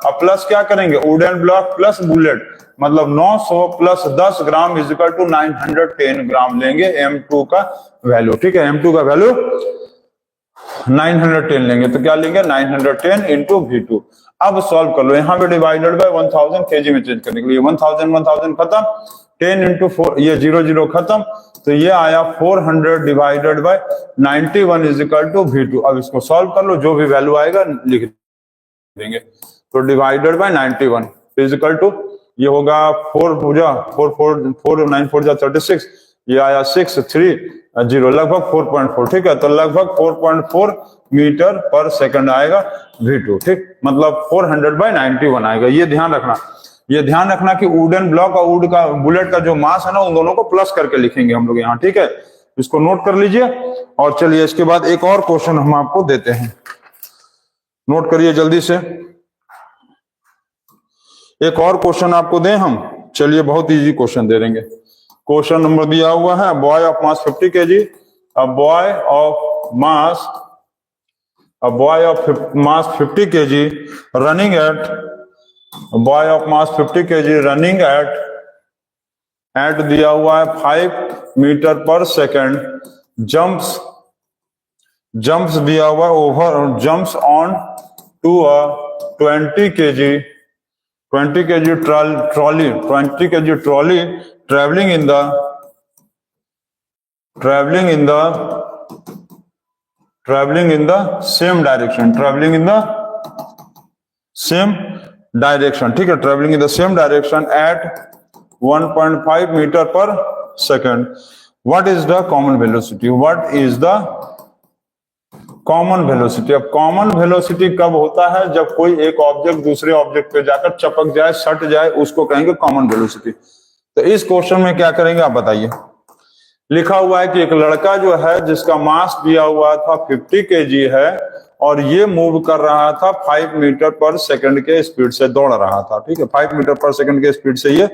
अब प्लस क्या करेंगे, वुडन ब्लॉक प्लस बुलेट, मतलब 900 plus 10 gram is equal to 910 gram लेंगे m2 का वैल्यू, ठीक है, m2 का वैल्यू 910 लेंगे। तो क्या लेंगे 910 इंटू v2। अब सॉल्व कर लो, यहाँ पे डिवाइडेड बाय 1000 केजी में चेंज करने के लिए 1000 खत्म, 10 इंटू 4 ये 0 खत्म, तो ये आया 400 divided by 91 is equal to v2। अब इसको सॉल्व कर लो, जो भी वैल्यू आएगा लिख देंगे। तो divided by 91 is equal to, ये होगा 4 9 4 36, ये आया 630 लगभग 4.4, ठीक है, तो लगभग 4.4 मीटर पर सेकंड आएगा v2, ठीक, मतलब 400 बाय 91 आएगा। ये ध्यान रखना कि वुडन ब्लॉक और वुड का बुलेट का जो मास है ना, उन दोनों को प्लस करके लिखेंगे हम लोग यहाँ, ठीक है, इसको नोट कर लीजिए। और चलिए इसके बाद एक और क्वेश्चन हम आपको देते हैं, नोट करिए जल्दी से, एक और क्वेश्चन आपको दें हम, चलिए बहुत इजी क्वेश्चन दे देंगे। क्वेश्चन नंबर दिया हुआ है, boy of mass 50 kg, a boy of mass 50 kg running at, boy of mass 50 kg running at दिया हुआ है 5 मीटर पर सेकेंड, जंप्स दिया हुआ है over, jumps on to a 20 kg trolley traveling in the same direction, ठीक है, traveling in the same direction at 1.5 metre पर second. What is the common velocity? अब कॉमन वेलोसिटी कब होता है, जब कोई एक ऑब्जेक्ट दूसरे ऑब्जेक्ट पे जाकर चपक जाए, सट जाए, उसको कहेंगे कॉमन वेलोसिटी। तो इस क्वेश्चन में क्या करेंगे आप बताइए, लिखा हुआ है कि एक लड़का जो है जिसका मास दिया हुआ था 50 केजी है और ये मूव कर रहा था 5 मीटर पर सेकंड के स्पीड से दौड़ रहा था, ठीक है, 5 मीटर पर सेकंड के स्पीड से ये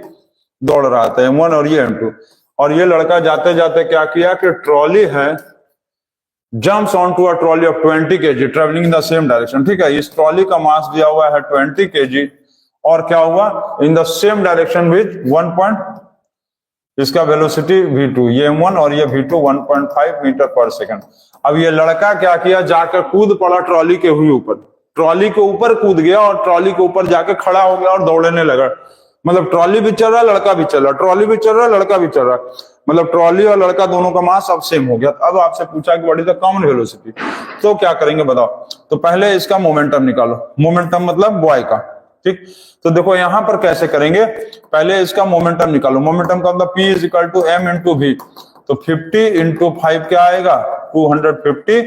दौड़ रहा था, M1 और ये M2। और ये लड़का जाते जाते क्या किया कि ट्रॉली है, jumps on to a trolley of 20 KG travelling in the same direction, ठीक है। इस ट्रॉली का मास दिया हुआ है 20 केजी और क्या हुआ, इन द सेम डायरेक्शन विद 1. इसका वेलोसिटी v2, ये m1 और ये v2 1.5 मीटर पर सेकंड। अब ये लड़का क्या किया, जाकर कूद पड़ा ट्रॉली के हुई ऊपर, ट्रॉली के ऊपर कूद गया और ट्रॉली के ऊपर जाके खड़ा हो गया और दौड़ने लगा। मतलब ट्रॉली भी चल रहा, लड़का भी चल रहा, ट्रॉली भी चल रहा, लड़का भी चल रहा, मतलब ट्रॉली और लड़का दोनों का मास अब सेम हो गया। अब आपसे पूछा कि what is the common velocity, तो क्या करेंगे बताओ। तो पहले इसका मोमेंटम निकालो, मोमेंटम मतलब बॉय का, ठीक। तो देखो यहां पर कैसे करेंगे, पहले इसका मोमेंटम निकालो। मोमेंटम का मतलब P is equal to M into V। तो 50 इंटू 5 क्या आएगा, 250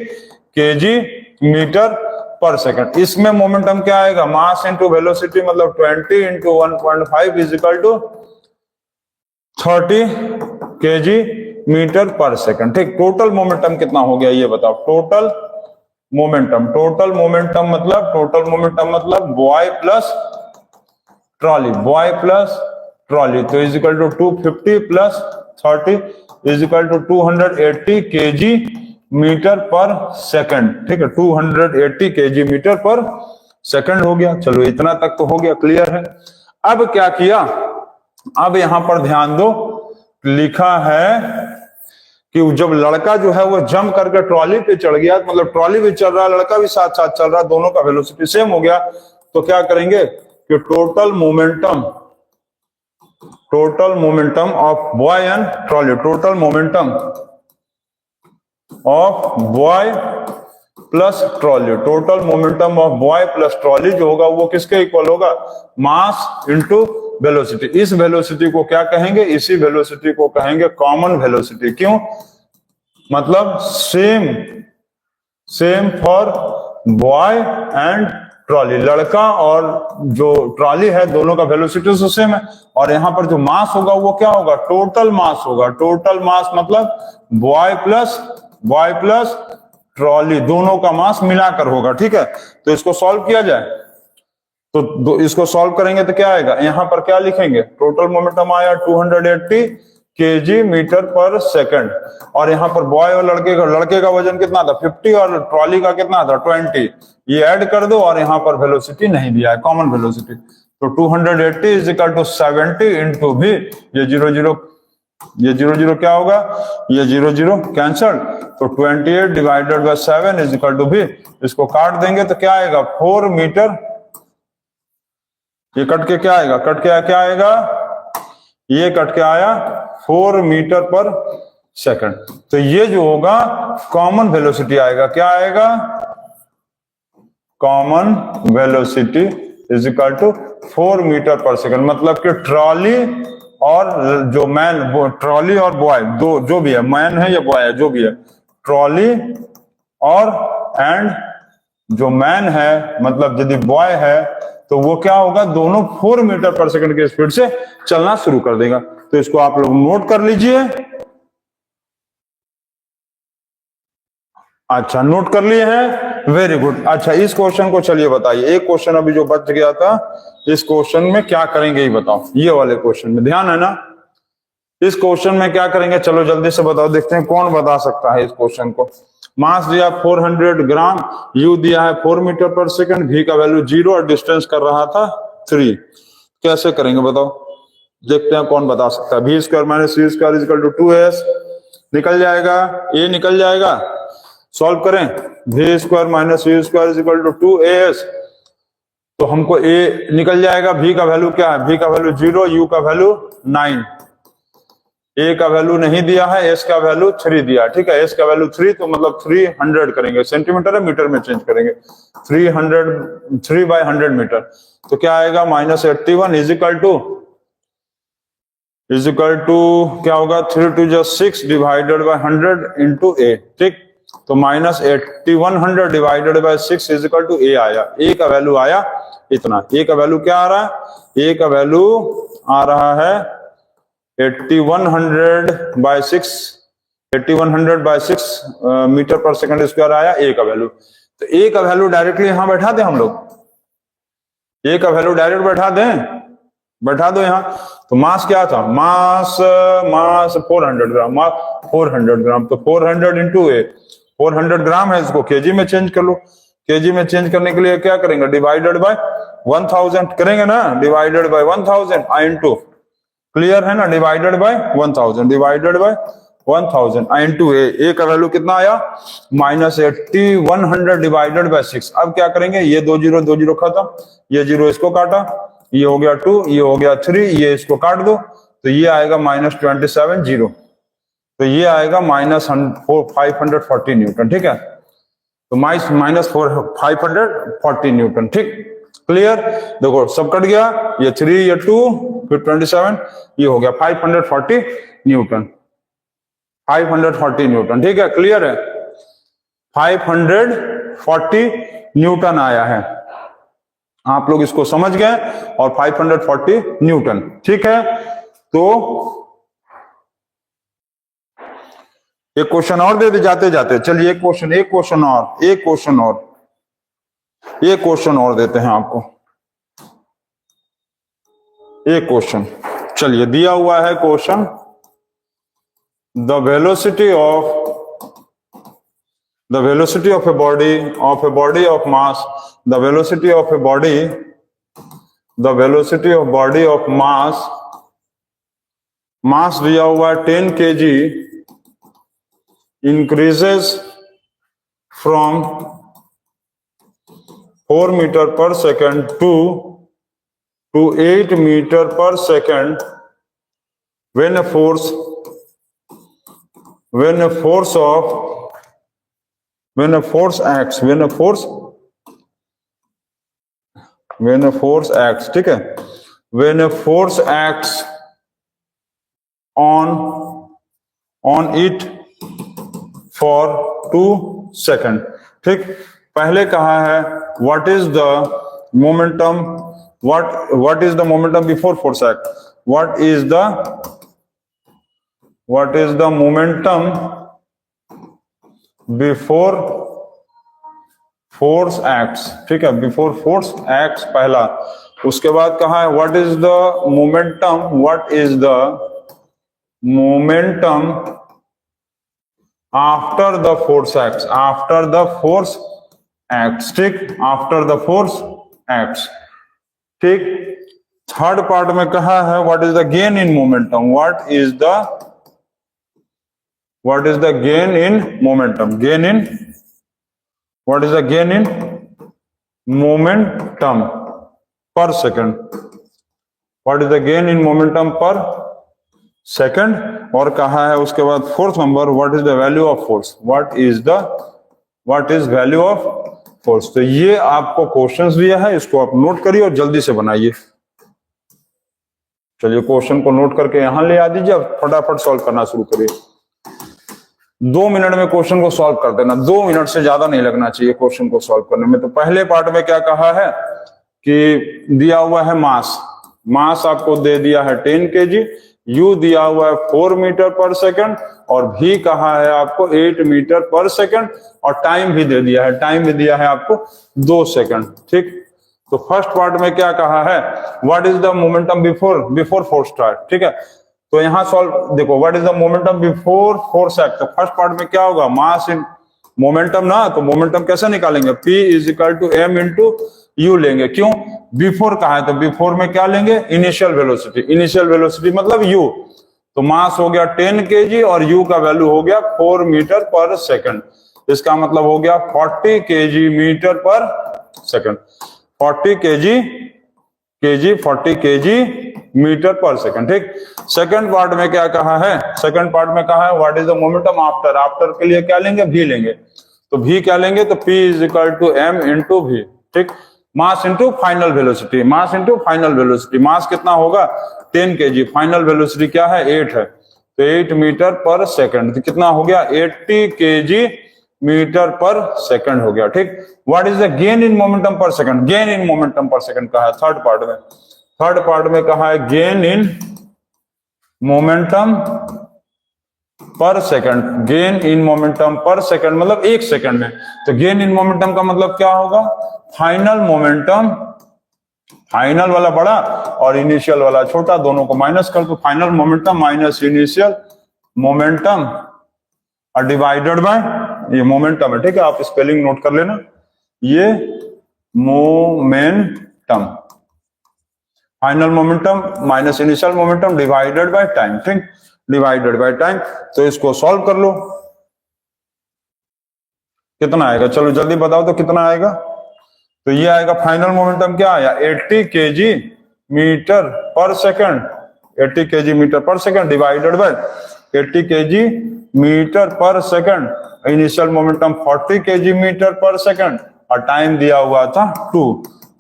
केजी मीटर पर सेकंड। इसमें मोमेंटम क्या आएगा, मास इंटू वेलोसिटी, मतलब 20 into 1.5 is equal to 30 KG metre पर सेकंड, ठीक। टोटल मोमेंटम कितना हो गया ये बताओ, टोटल मोमेंटम। टोटल मोमेंटम मतलब boy plus trolley, boy plus trolley, तो is equal to 250 plus 30 is equal to 280 KG metre पर सेकंड, ठीक है, 280 केजी मीटर पर सेकंड हो गया। चलो इतना तक तो हो गया, क्लियर है। अब क्या किया, अब यहां पर ध्यान दो, लिखा है कि जब लड़का जो है वो जंप करके ट्रॉली पे चढ़ गया, मतलब ट्रॉली भी चल रहा, लड़का भी साथ साथ चल रहा, दोनों का वेलोसिटी सेम हो गया, तो क्या करेंगे कि total momentum of boy and trolley, total momentum of boy plus trolley, total momentum of boy plus trolley जो होगा वो किसके इक्वल होगा, मास इंटू वेलोसिटी। इस वेलोसिटी को क्या कहेंगे, इसी वेलोसिटी को कहेंगे कॉमन वेलोसिटी। क्यों, मतलब same for boy and trolley, लड़का और जो ट्रॉली है दोनों का वेलोसिटी तो सेम है। और यहां पर जो मास होगा वो क्या होगा, टोटल मास होगा। टोटल मास मतलब बॉय प्लस ट्रॉली, दोनों का मास मिलाकर होगा, ठीक है। तो इसको सॉल्व किया जाए, तो इसको सॉल्व करेंगे तो क्या आएगा, यहां पर क्या लिखेंगे, टोटल मोमेंटम आया 280 केजी मीटर पर सेकंड, और यहां पर बॉय और लड़के का वजन कितना था 50 और ट्रॉली का कितना था 20, ये ऐड कर दो और यहां पर वेलोसिटी नहीं दिया है, कॉमन वेलोसिटी। तो 280 इज इक्वल टू 70 इंटू भी, ये 0 क्या होगा, ये 0 कैंसल, तो 28 divided by 7 is equal to भी, इसको काट देंगे तो क्या आएगा 4 मीटर, ये कट के क्या आएगा, क्या आएगा, ये कट के आया 4 मीटर पर सेकंड। तो ये जो होगा कॉमन वेलोसिटी आएगा, क्या आएगा, common velocity is equal to 4 metre पर सेकंड। मतलब कि ट्रॉली और जो मैन, ट्रॉली और बॉय, दो जो भी है, मैन है या बॉय है, जो भी है, ट्रॉली और एंड जो मैन है, मतलब यदि बॉय है तो वो क्या होगा, दोनों 4 मीटर पर सेकंड के स्पीड से चलना शुरू कर देगा। तो इसको आप लोग नोट कर लीजिए। अच्छा, नोट कर लिए हैं, वेरी गुड। अच्छा, इस क्वेश्चन को चलिए बताइए, एक क्वेश्चन अभी जो बच गया था, इस क्वेश्चन में क्या करेंगे ये बताओ, ये वाले क्वेश्चन में ध्यान है ना, इस क्वेश्चन में क्या करेंगे, चलो जल्दी से बताओ, देखते हैं कौन बता सकता है इस क्वेश्चन को। मास दिया 400 ग्राम, यू दिया है 4 मीटर पर सेकंड, भी का वैल्यू 0 और डिस्टेंस कर रहा था 3। कैसे करेंगे बताओ, देखते हैं कौन बता सकता है। v square minus c square is equal to 2s निकल जाएगा, a निकल जाएगा, सॉल्व करें, v square minus c square is equal to 2as, तो हमको a निकल जाएगा, v का वैल्यू क्या है, v का वैल्यू 0, u का वैल्यू 9, a का वैल्यू नहीं दिया है, s का वैल्यू 3 दिया, ठीक है, s का वैल्यू 3, तो मतलब 300 करेंगे, सेंटीमीटर है मीटर में चेंज करेंगे, 3 बाय 100 मीटर, तो क्या आएगा -81 इज इक्वल टू क्या होगा, 3 2 जा 6 डिवाइडेड बाय 100 इंटू a, ठीक। तो -8100 divided by 6 is equal to a आया, a का वैल्यू आया इतना, a का वैल्यू क्या आ रहा है, a का वैल्यू आ रहा है 8100 बाय 6 8100 बाय 6 मीटर पर सेकंड स्क्वायर आया ए का वैल्यू। तो ए का वैल्यू डायरेक्टली यहां बैठा दें हम लोग, ए का वैल्यू डायरेक्ट बैठा दो यहां। तो मास क्या था, मास 400 ग्राम, मास 400 ग्राम, तो 400 इंटू ए, 400 ग्राम है, इसको केजी में चेंज कर लो। केजी में चेंज करने के लिए क्या करेंगे, डिवाइडेड बाय 1000 करेंगे ना, divided by 1000 I into, clear है ना, divided by 1000, divided by 1000 I into A का वैल्यू कितना आया -80, 100 डिवाइडेड बाय 6। अब क्या करेंगे, ये 2 0 खत्म, ये 0 इसको काटा, ये हो गया 2, ये हो गया 3, ये इसको काट दो, तो ये आएगा -27 0, तो ये आएगा -540 न्यूटन, ठीक है, तो -540 न्यूटन, ठीक, क्लियर। देखो सब कट गया, ये 3, ये 2, फिर 27, ये हो गया 540 न्यूटन, 540 न्यूटन, ठीक है, क्लियर है, 540 न्यूटन आया है, आप लोग इसको समझ गए, और 540 न्यूटन, ठीक है। तो एक क्वेश्चन और दे दे जाते जाते, चलिए एक क्वेश्चन और देते हैं आपको, एक क्वेश्चन, चलिए दिया हुआ है question, the velocity of a body of mass, the velocity of mass दिया हुआ है 10 kg, increases from 4 meter per second to 8 meter per second when a force acts, ठीक है, when a force acts on it for 2 seconds, ठीक। पहले कहा है what is the momentum before force act, what is the momentum before force acts, ठीक है, before force acts पहला। उसके बाद कहा है what is the momentum after the force acts, ठीक, after the force acts, ठीक। थर्ड पार्ट में कहा है what is the gain in momentum, what is the gain in momentum, what is the gain in momentum per second, what is the gain in momentum per second। और कहा है उसके बाद fourth number what is the value of force, what is value of force। तो ये आपको questions दिया है, इसको आप नोट करिए और जल्दी से बनाइए। चलिए क्वेश्चन को नोट करके यहां ले आ दीजिए, अब फटाफट सॉल्व करना शुरू करिए। 2 मिनट में क्वेश्चन को सॉल्व कर देना, 2 मिनट से ज्यादा नहीं लगना चाहिए क्वेश्चन को सॉल्व करने में। तो पहले पार्ट में क्या कहा है कि दिया हुआ है मास आपको दे दिया है 10 kg, यू दिया हुआ है 4 मीटर पर सेकंड, और भी कहा है आपको 8 मीटर पर सेकंड, और टाइम भी दे दिया है, टाइम भी दिया है आपको 2 सेकंड, ठीक। तो फर्स्ट पार्ट में क्या कहा है, what is the momentum before force start, ठीक है। तो यहां सॉल्व देखो, what is the momentum before force act. तो फर्स्ट पार्ट में क्या होगा, मास इन मोमेंटम ना, तो मोमेंटम कैसे निकालेंगे, P is equal to m into u लेंगे, क्यों, बिफोर कहा है तो बिफोर में क्या लेंगे, इनिशियल वेलोसिटी मतलब u। तो मास हो गया 10 kg और u का वैल्यू हो गया 4 मीटर पर सेकंड, इसका मतलब हो गया 40 kg मीटर पर सेकंड, 40 kg मीटर पर सेकंड, ठीक। सेकंड पार्ट में क्या कहा है, what is the momentum after के लिए क्या लेंगे, v लेंगे, तो v क्या लेंगे, तो P is equal to m into v, ठीक। Mass into final velocity, mass कितना होगा 10 kg, फाइनल वेलोसिटी क्या है 8 है, तो 8 मीटर पर सेकंड, तो कितना हो गया 80 kg मीटर पर सेकंड हो गया, ठीक। What is the gain in momentum पर सेकंड, कहा है थर्ड पार्ट में कहा है गेन इन मोमेंटम पर सेकंड, गेन इन मोमेंटम पर सेकंड मतलब एक सेकंड में। तो गेन इन मोमेंटम का मतलब क्या होगा, फाइनल मोमेंटम, फाइनल वाला बड़ा और इनिशियल वाला छोटा, दोनों को माइनस कर दो, final momentum minus initial momentum और डिवाइडेड बाय, ये मोमेंटम है, ठीक है, आप स्पेलिंग नोट कर लेना, ये momentum, final momentum minus initial momentum divided by time, ठीक, डिवाइडेड बाय टाइम। तो इसको सॉल्व कर लो, कितना आएगा, चलो जल्दी बताओ तो कितना आएगा। तो ये आएगा फाइनल मोमेंटम क्या आया, 80 kg मीटर पर सेकंड, 80 kg मीटर पर second divided by 80 kg metre पर second, initial momentum 40 kg metre पर सेकंड और टाइम दिया हुआ था 2,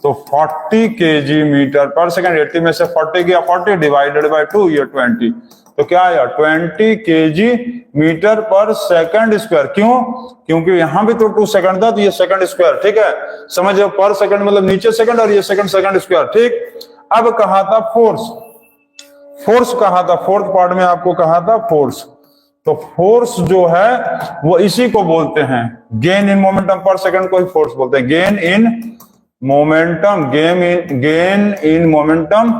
तो 40 kg मीटर पर सेकंड, 80 में से 40 गया 40 डिवाइडेड बाय 2, ये 20, तो क्या आया 20 kg मीटर पर सेकंड स्क्वायर। क्यों, क्योंकि यहां भी तो 2 सेकंड था, तो ये सेकंड स्क्वायर, ठीक है, समझ लो, पर सेकंड मतलब नीचे सेकंड और ये सेकंड सेकंड स्क्वायर, ठीक। अब कहा था फोर्स, फोर्स कहा था, फोर्थ पार्ट में आपको कहा था फोर्स, तो फोर्स जो है वो इसी को बोलते हैं, गेन इन मोमेंटम पर सेकंड को ही फोर्स बोलते हैं, gain in momentum, gain in momentum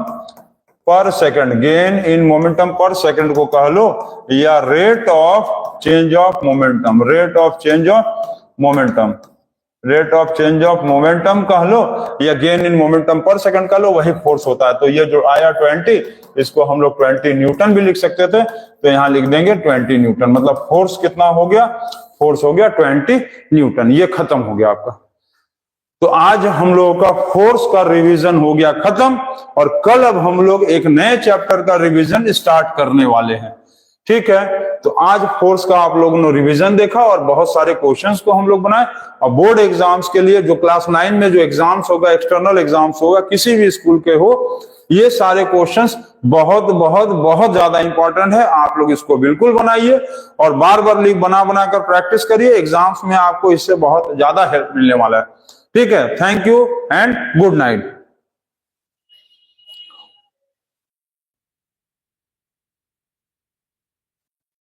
पर सेकंड, गेन इन मोमेंटम पर सेकंड को कह लो, या rate of change of momentum, rate of change of momentum, rate of change of momentum कह लो, या गेन इन मोमेंटम पर सेकंड कह लो, वही फोर्स होता है। तो ये जो आया 20, इसको हम लोग 20 न्यूटन भी लिख सकते थे, तो यहां लिख देंगे 20 न्यूटन, मतलब फोर्स कितना हो गया, फोर्स हो गया 20 न्यूटन, ये खत्म हो गया आपका। तो आज हम लोगों का फोर्स का रिवीजन हो गया खत्म, और कल अब हम लोग एक नए चैप्टर का रिवीजन स्टार्ट करने वाले हैं, ठीक है। तो आज फोर्स का आप लोगों ने रिवीजन देखा और बहुत सारे क्वेश्चंस को हम लोग बनाए, और बोर्ड एग्जाम्स के लिए जो क्लास 9 में जो एग्जाम्स होगा, एक्सटर्नल एग्जाम्स होगा, किसी भी स्कूल के हो, ये सारे क्वेश्चंस बहुत बहुत बहुत ज्यादा इंपॉर्टेंट है। आप लोग इसको बिल्कुल बनाइए और बार बार बना बनाकर प्रैक्टिस करिए, एग्जाम्स में आपको इससे बहुत ज्यादा हेल्प मिलने वाला है, ठीक है। Thank you and good night.